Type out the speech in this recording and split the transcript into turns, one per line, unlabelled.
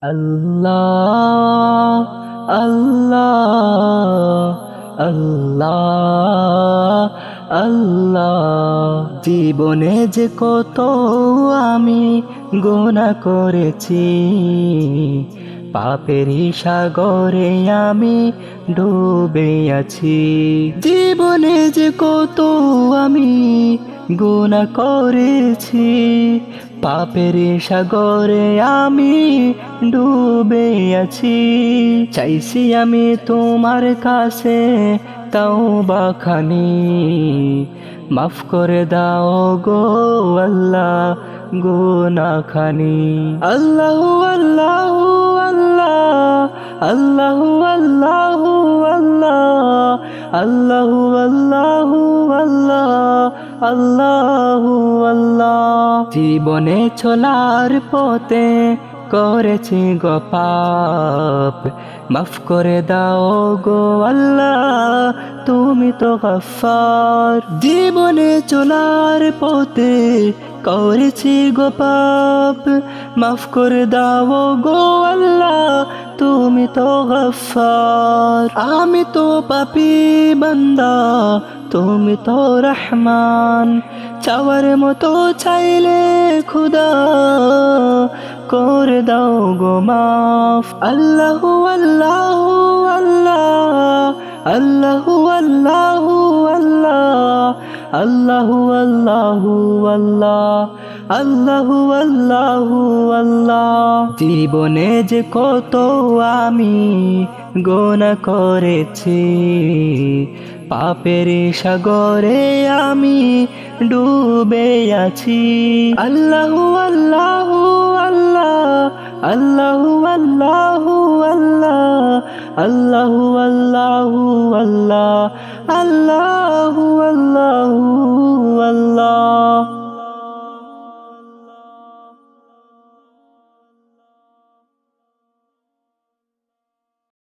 আল্লাহ আল্লাহ আল্লাহ আল্লাহ জীবনে যে কত আমি গুনাহ করেছি, পাপেরই সাগরে আমি ডুবে আছি। জীবনে যে কত আমি গুনাহ করেছি, পাপের সাগরে আমি ডুবে আছি। চাইছি আমি তোমার কাছে তাওবা খানি, মাফ করে দাও গো আল্লাহ গুনাহ খানি। আল্লাহু আল্লাহু আল্লাহ আল্লাহু আল্লাহু আল্লাহ আল্লাহু আল্লাহু আল্লাহ আল্লাহু আল্লাহ। জীবনে চলার পথে করেছি গো পাপ, মাফ করে দাও গো আল্লাহ তুমি তো গফফার। জীবনে চলার পথে করেছি গো পাপ, মাফ করে দাও গো আল্লাহ তুমি তো গফফার। আমি তো পাপী বান্দা তুমি তো রহমান, চাওয়ার মতো চাইলে খুদা করে দাও গো মাফ। আল্লাহু আল্লাহু আল্লাহ আল্লাহু আল্লাহু আল্লাহ আল্লাহু আল্লাহু আল্লাহ আল্লাহু আল্লাহু আল্লাহ। জীবনে যে কত আমি গুনাহ করেছি, পাপের সাগরে আমি ডুবে আছি। আল্লাহু আল্লাহু আল্লাহ আল্লাহু আল্লাহু আল্লাহ আল্লাহু আল্লাহু আল্লাহ আল্লাহু আল্লাহু